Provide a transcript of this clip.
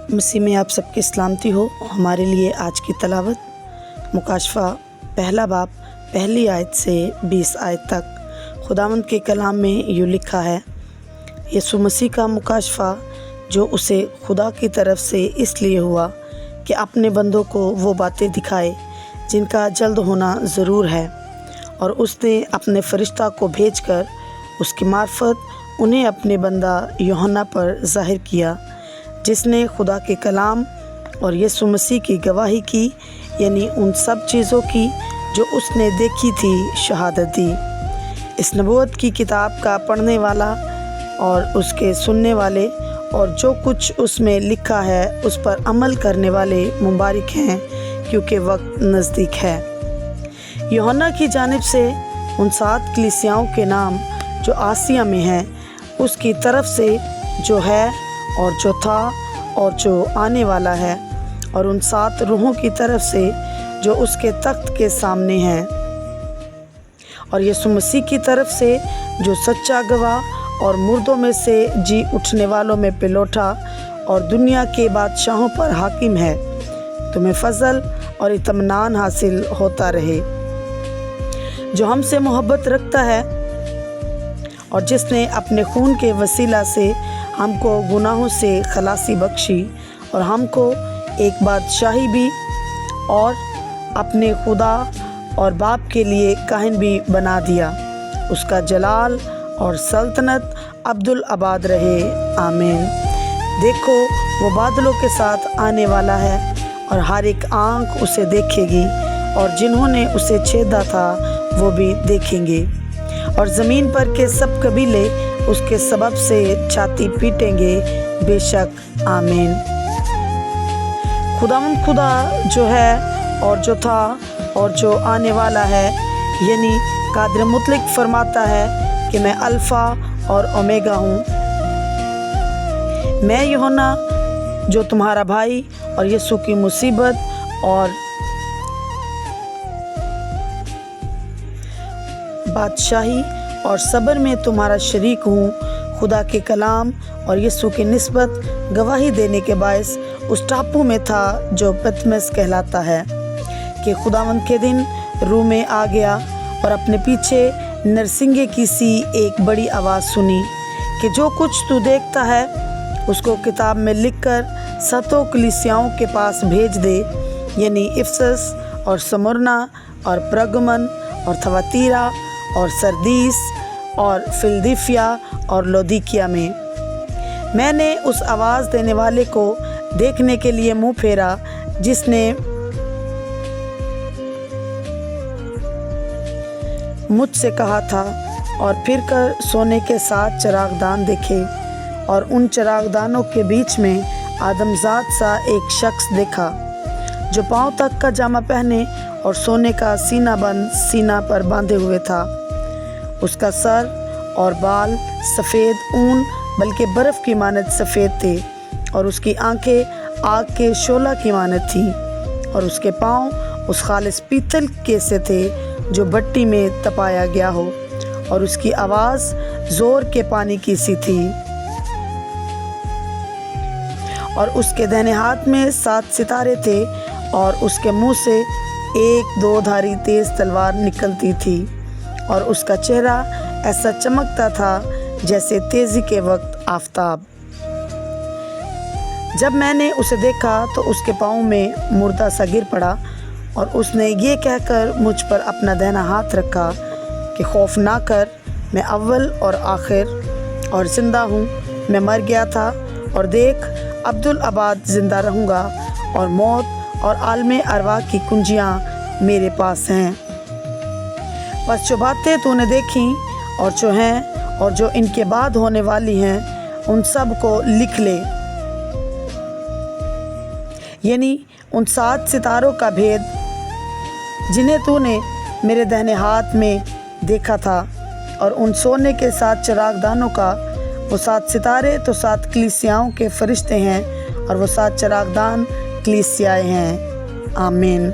मसीह में आप सबकी सलामती हो। हमारे लिए आज की तलावत मुकाशफा पहला बाब पहली आयत से 20 आयत तक खुदावंद के कलाम में यूँ लिखा है। यीशु मसीह का मुकाशफा जो उसे खुदा की तरफ से इसलिए हुआ कि अपने बंदों को वो बातें दिखाए जिनका जल्द होना ज़रूर है, और उसने अपने फरिश्ता को भेजकर उसकी मार्फत उन्हें अपने बंदा यूहन्ना पर ज़ाहिर किया, जिसने खुदा के कलाम और यीशु मसीह की गवाही की, यानी उन सब चीज़ों की जो उसने देखी थी, शहादत दी। इस नबूवत की किताब का पढ़ने वाला और उसके सुनने वाले और जो कुछ उसमें लिखा है उस पर अमल करने वाले मुबारक हैं, क्योंकि वक्त नज़दीक है। यूहन्ना की जानिब से उन 7 कलीसियाओं के नाम जो आसिया में हैं, उसकी तरफ से जो है और जो था और जो आने वाला है, और उन 7 रूहों की तरफ से जो उसके तख्त के सामने हैं, और यीशु मसीह की तरफ से जो सच्चा गवाह और मुर्दों में से जी उठने वालों में पिलोठा और दुनिया के बादशाहों पर हाकिम है। तुम्हें फजल और इत्मीनान हासिल होता रहे। जो हमसे मोहब्बत रखता है और जिसने अपने खून के वसीला से हमको गुनाहों से खलासी बख्शी और हमको एक बादशाही भी और अपने खुदा और बाप के लिए काहिन भी बना दिया। उसका जलाल और सल्तनत अब्दुल अबाद रहे, आमीन। देखो वो बादलों के साथ आने वाला है और हर एक आँख उसे देखेगी, और जिन्होंने उसे छेदा था वो भी देखेंगे, और ज़मीन पर के सब कबीले उसके सबब से छाती पीटेंगे, बेशक, आमीन। खुदावंद खुदा जो है और जो था और जो आने वाला है, यानी कादिर मुतलक फरमाता है कि मैं अल्फ़ा और ओमेगा हूँ। मैं यूहन्ना जो तुम्हारा भाई और यीशु की मुसीबत और बादशाही और सब्र में तुम्हारा शरीक हूँ, खुदा के कलाम और यीशु की निस्बत गवाही देने के बायस उस टापू में था जो पतमस कहलाता है, कि खुदावंद के दिन रूह में आ गया और अपने पीछे नरसिंगे की सी एक बड़ी आवाज़ सुनी कि जो कुछ तू देखता है उसको किताब में लिखकर 7 कलीसियाओं के पास भेज दे, यानी इफसस और स्मुरना और परगमन और थवतीरा और सरदीस और फिलदिफिया और लौदीकिया में। मैंने उस आवाज़ देने वाले को देखने के लिए मुँह फेरा जिसने मुझसे कहा था, और फिर कर सोने के 7 चरागदान देखे, और उन चरागदानों के बीच में आदमजात सा एक शख्स देखा, जो पाँव तक का जामा पहने और सोने का सीना पर बांधे हुए था। उसका सर और बाल सफ़ेद ऊन बल्कि बर्फ़ की मानद सफ़ेद थे, और उसकी आंखें आग के शोला की मानद थी, और उसके पाँव उस खालिस पीतल के से थे जो भट्टी में तपाया गया हो, और उसकी आवाज़ ज़ोर के पानी की सी थी, और उसके दाहिने हाथ में 7 सितारे थे, और उसके मुंह से एक 2 धारी तेज़ तलवार निकलती थी, और उसका चेहरा ऐसा चमकता था जैसे तेज़ी के वक्त आफताब। जब मैंने उसे देखा तो उसके पाँव में मुर्दा सा गिर पड़ा, और उसने ये कहकर मुझ पर अपना दाहिना हाथ रखा कि खौफ ना कर, मैं अव्वल और आखिर और ज़िंदा हूँ। मैं मर गया था और देख अब्दुल अबाद ज़िंदा रहूँगा, और मौत और आलमे अरवा की कुंजियाँ मेरे पास हैं। बस जो बातें तूने देखी और जो हैं और जो इनके बाद होने वाली हैं, उन सब को लिख ले, यानी उन 7 सितारों का भेद जिन्हें तूने मेरे दाहिने हाथ में देखा था, और उन सोने के 7 चरागदानों का। वो 7 सितारे तो 7 कलीसियाओं के फरिश्ते हैं, और वो 7 चरागदान कलीसियाएँ हैं, आमीन।